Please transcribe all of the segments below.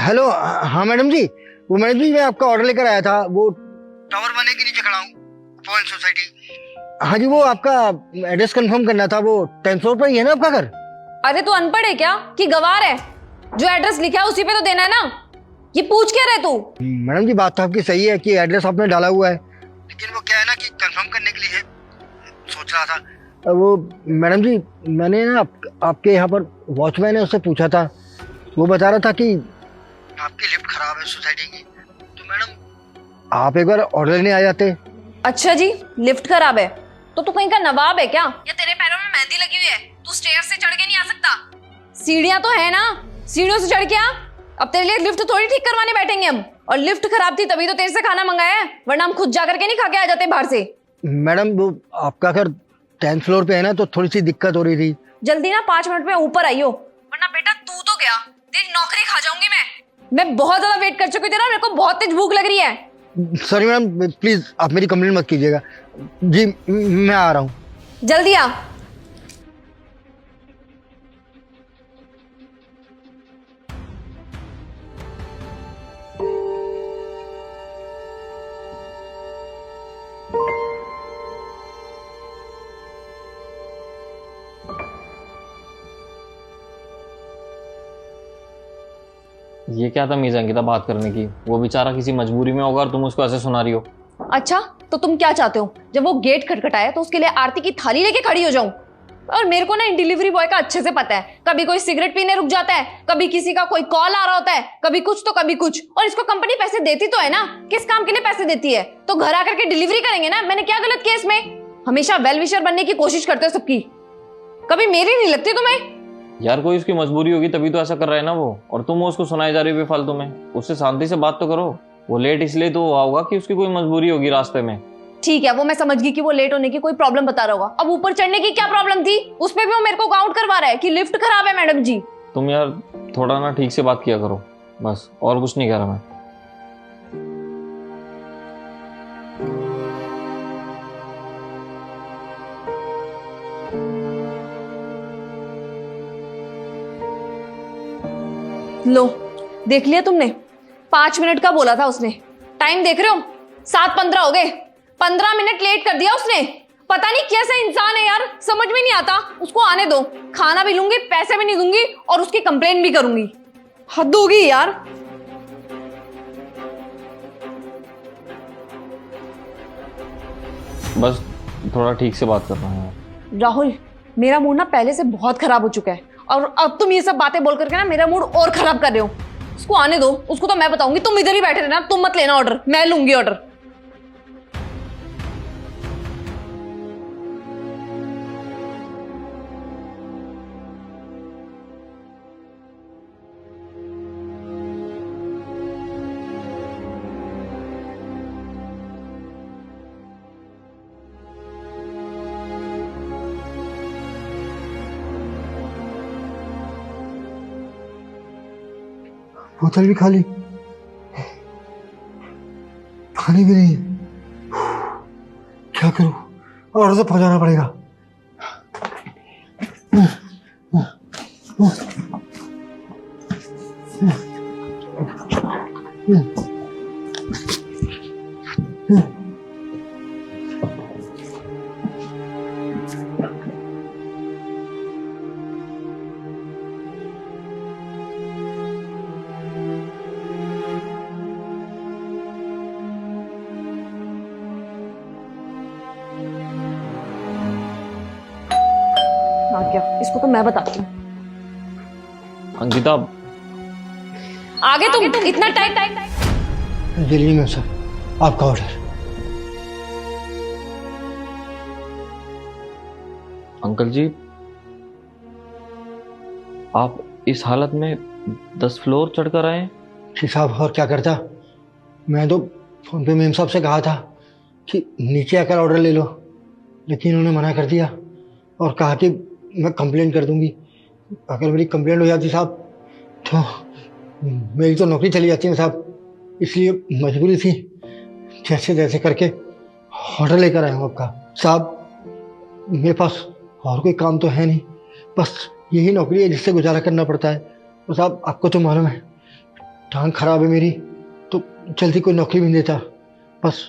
Hello. हाँ madam जी, वो madam जी मैं आपका ऑर्डर लेकर आया था, वो टावर बने के नीचे खड़ा हूँ, पॉइंट सोसाइटी। हाँ जी, वो आपका एड्रेस कंफर्म करना था। वो 10th फ्लोर पर ही है ना आपका घर? अरे तू अनपढ़ है क्या कि गवार है? जो एड्रेस लिखा है उसी पे तो देना है ना। ये पूछ क्या रहे तू? मैडम जी बात तो आपकी सही है कि एड्रेस आपने डाला हुआ है, लेकिन वो क्या है ना कि कंफर्म करने के लिए सोच रहा था। वो मैडम जी, मैंने ना आपके यहाँ पर वॉचमैन है, उससे पूछा था। वो बता रहा था कि आपकी लिफ्ट खराब है सोसाइटी की, तो मैडम आप एक बार ऑर्डर लेने आ जाते। अच्छा जी, लिफ्ट खराब है तो तू कहीं का नवाब है क्या, या तेरे पैरों में मेहंदी लगी हुई है? तू स्टेयर से चढ़ के नहीं आ सकता? सीढ़ियां तो है ना, सीढ़ियों से चढ़ के आ। अब तेरे लिए लिफ्ट थोड़ी ठीक करवाने बैठेंगे हम। और लिफ्ट खराब थी तभी तो तेरे से खाना मंगाया है, वरना हम खुद जा करके नहीं खा के आ जाते बाहर से। मैडम वो आपका घर 10th फ्लोर पे है ना, तो थोड़ी सी दिक्कत हो रही थी। जल्दी ना 5 मिनट में ऊपर आइयो, वरना बेटा तू तो गया, तेरी नौकरी खा जाऊंगी मैं बहुत ज्यादा वेट कर चुकी हूँ तेरा, मेरे को बहुत तेज भूख लग रही है। सॉरी मैडम, प्लीज आप मेरी कंप्लेंट मत कीजिएगा। जी मैं आ रहा हूँ। जल्दी आ। ये क्या तमीज है अंकिता बात करने की? वो बेचारा किसी मजबूरी में होगा और तुम उसको ऐसे सुना रही हो। अच्छा तो तुम क्या चाहते हो, जब वो गेट खटखटाए तो उसके लिए आरती की थाली लेके खड़ी हो जाऊं? और मेरे को ना इन डिलीवरी बॉय का अच्छे से पता है, कभी कोई सिगरेट पीने रुक जाता है, कभी किसी का कोई कॉल आ रहा होता है, कभी कुछ तो कभी कुछ। और इसको कंपनी पैसे देती तो है ना, किस काम के लिए पैसे देती है? तो घर आकर के डिलीवरी करेंगे ना। मैंने क्या गलत किया इसमें? हमेशा वेल विशर बनने की कोशिश करते हो सबकी, कभी मेरी नहीं लगती तुम्हें? यार कोई उसकी मजबूरी होगी तभी तो ऐसा कर रहा है ना वो, और तुम उसको सुनाई जा रही हो बेफालतू में। उससे शांति से बात तो करो। वो लेट इसलिए तो हुआ होगा कि उसकी कोई मजबूरी होगी रास्ते में। ठीक है, वो मैं समझ गई कि वो लेट होने की कोई प्रॉब्लम बता रहा होगा। अब ऊपर चढ़ने की क्या प्रॉब्लम थी? उसमें भी वो मेरे को काउंट करवा रहा है कि लिफ्ट खराब है मैडम जी। तुम यार थोड़ा ना ठीक से बात किया करो, बस और कुछ नहीं कह रहा मैं। लो देख लिया तुमने, 5 मिनट का बोला था उसने। टाइम देख रहे हो, 7:15 हो गए। 15 मिनट लेट कर दिया उसने। पता नहीं कैसा इंसान है यार, समझ में नहीं आता। उसको आने दो, खाना भी लूंगी, पैसे भी नहीं दूंगी और उसकी कंप्लेंट भी करूंगी। हद होगी यार। बस थोड़ा ठीक से बात कर रहा हूँ। राहुल, मेरा मूड ना पहले से बहुत खराब हो चुका है, और अब तुम ये सब बातें बोल करके ना मेरा मूड और खराब कर रहे हो। उसको आने दो, उसको तो मैं बताऊंगी। तुम इधर ही बैठे रहना, तुम मत लेना ऑर्डर, मैं लूंगी ऑर्डर। बोतल भी खाली, पानी भी नहीं है। क्या करूं? ऑर्डर तो पहुंचाना पड़ेगा। हाँ क्या, इसको तो मैं बताती हूँ। अंकिता आगे तुम इतना टाइट। ये लीजिए मैम साहब आपका ऑर्डर। अंकल जी, आप इस हालत में 10 फ्लोर चढ़कर आए? जी साहब, और क्या करता। मैं तो फोन पे मेम साहब से कहा था कि नीचे आकर ऑर्डर ले लो, लेकिन उन्होंने मना कर दिया और कहा कि मैं कंप्लेंट कर दूंगी। अगर मेरी कंप्लेंट हो जाती साहब तो मेरी तो नौकरी चली जाती है साहब, इसलिए मजबूरी थी। जैसे जैसे करके ऑर्डर लेकर आया हूँ आपका साहब। मेरे पास और कोई काम तो है नहीं, बस यही नौकरी है जिससे गुजारा करना पड़ता है। और साहब आपको तो मालूम है टांग खराब है मेरी, तो जल्दी कोई नौकरी भी नहीं देता। बस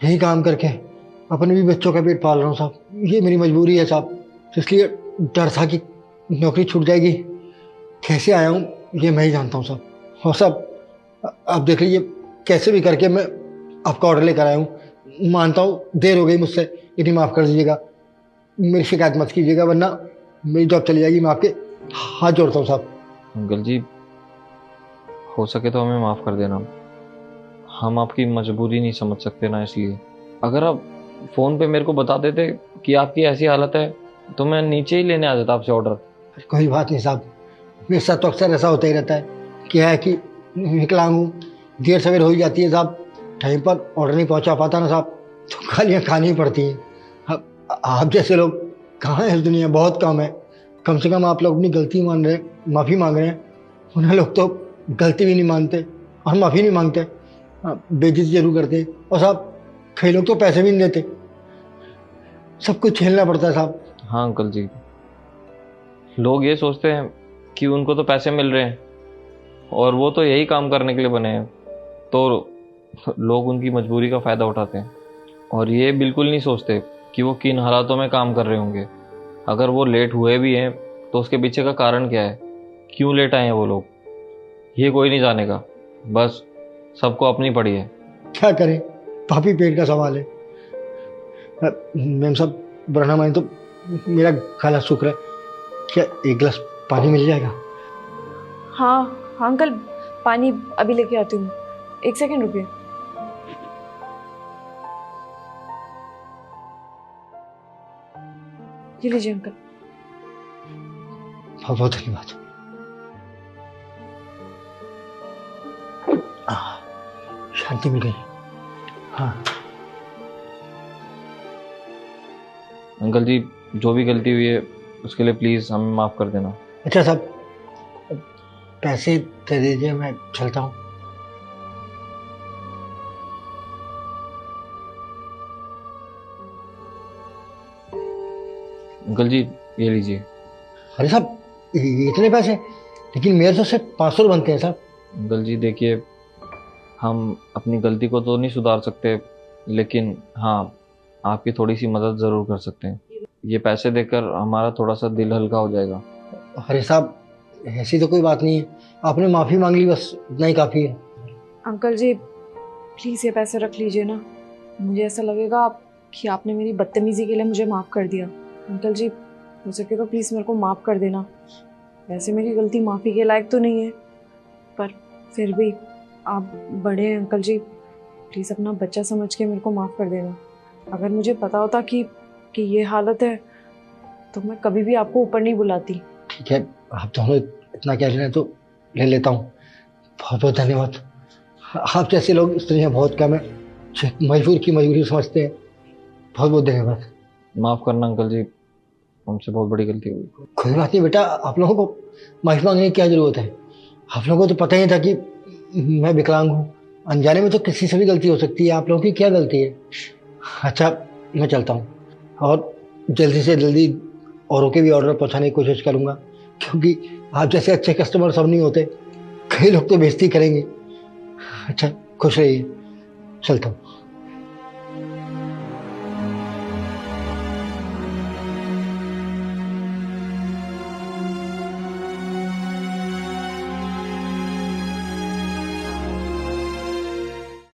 यही काम करके अपने भी बच्चों का पेट पाल रहा हूँ साहब। ये मेरी मजबूरी है साहब, इसलिए डर था कि नौकरी छूट जाएगी। कैसे आया हूँ ये मैं ही जानता हूँ साहब। और साहब आप देख लीजिए, कैसे भी करके मैं आपका ऑर्डर लेकर आया हूँ। मानता हूँ देर हो गई मुझसे, लेकिन माफ़ कर दीजिएगा, मेरी शिकायत मत कीजिएगा, वरना मेरी जॉब चली जाएगी। मैं आपके हाथ जोड़ता हूँ साहब। अंकल जी, हो सके तो हमें माफ़ कर देना। हम आपकी मजबूरी नहीं समझ सकते ना, इसलिए अगर आप फ़ोन पे मेरे को बता देते कि आपकी ऐसी हालत है तो मैं नीचे ही लेने आ जाता आपसे ऑर्डर। कोई बात नहीं साहब, मेरे साथ तो अक्सर ऐसा होता ही रहता है। क्या है कि विकलांग हूँ, देर सवेर हो ही जाती है साहब, टाइम पर ऑर्डर नहीं पहुँचा पाता ना साहब, तो गालियाँ खानी ही पड़ती हैं। अब आप जैसे लोग कहाँ हैं इस दुनिया में, बहुत कम है। कम से कम आप लोग अपनी गलती मान रहे हैं, माफ़ी मांग रहे हैं। उन्हें लोग तो गलती भी नहीं मानते और माफ़ी नहीं मांगते, बेइज्जती जरूर करते। और साहब कई लोग तो पैसे भी नहीं देते। सब कुछ झेलना पड़ता है साहब। हाँ अंकल जी, लोग ये सोचते हैं कि उनको तो पैसे मिल रहे हैं और वो तो यही काम करने के लिए बने हैं, तो लोग उनकी मजबूरी का फ़ायदा उठाते हैं और ये बिल्कुल नहीं सोचते कि वो किन हालातों में काम कर रहे होंगे। अगर वो लेट हुए भी हैं तो उसके पीछे का कारण क्या है, क्यों लेट आए हैं वो लोग, ये कोई नहीं जानेगा। बस सबको अपनी पड़ी है। क्या करें, पापी पेट का सवाल है। मैम साहब बरना माने तो मेरा गला सूख रहा है, क्या एक गिलास पानी मिल जाएगा? हाँ हाँ अंकल, पानी अभी लेके आती हूँ, 1 सेकंड रुकिए। ये लीजिए अंकल। बहुत बहुत धन्यवाद। शांति मिल गई। हाँ अंकल जी, जो भी गलती हुई है उसके लिए प्लीज़ हमें माफ़ कर देना। अच्छा साहब, पैसे दे दीजिए, मैं चलता हूँ। अंकल जी ये लीजिए। अरे साहब इतने पैसे? लेकिन मेरे तो सिर्फ 500 बनते हैं साहब। अंकल जी देखिए, हम अपनी गलती को तो नहीं सुधार सकते, लेकिन हाँ आपकी थोड़ी सी मदद ज़रूर कर सकते हैं। ये पैसे देकर हमारा थोड़ा सा दिल हल्का हो जाएगा। अरे साहब ऐसी तो कोई बात नहीं है, आपने माफ़ी मांग ली, बस इतना ही काफ़ी है। अंकल जी प्लीज़ ये पैसे रख लीजिए ना, मुझे ऐसा लगेगा कि आपने मेरी बदतमीज़ी के लिए मुझे माफ़ कर दिया। अंकल जी हो सके तो प्लीज़ मेरे को माफ़ कर देना। वैसे मेरी गलती माफ़ी के लायक तो नहीं है, पर फिर भी आप बड़े हैं अंकल जी, प्लीज़ अपना बच्चा समझ के मेरे को माफ़ कर देना। अगर मुझे पता होता कि ये हालत है तो मैं कभी भी आपको ऊपर नहीं बुलाती। ठीक है, आप दोनों इतना कह रहे हैं तो ले लेता हूँ। बहुत बहुत धन्यवाद। आप जैसे लोग इस दुनिया में बहुत कम है, जो मजबूर की मजबूरी समझते हैं। बहुत बहुत धन्यवाद। माफ़ करना अंकल जी, हमसे बहुत बड़ी गलती हुई। कोई बात नहीं बेटा, आप लोगों को माफ़ी मांगने की क्या ज़रूरत है? आप लोगों को तो पता ही था कि मैं विकलांग हूँ, अनजाने में तो किसी से भी गलती हो सकती है। आप लोगों की क्या गलती है? अच्छा मैं चलता हूँ और जल्दी से जल्दी औरों के भी ऑर्डर पहुँचाने की कोशिश करूँगा, क्योंकि आप जैसे अच्छे कस्टमर सब नहीं होते, कई लोग तो बेइज्जती करेंगे। अच्छा खुश रहिए, चलता हूँ।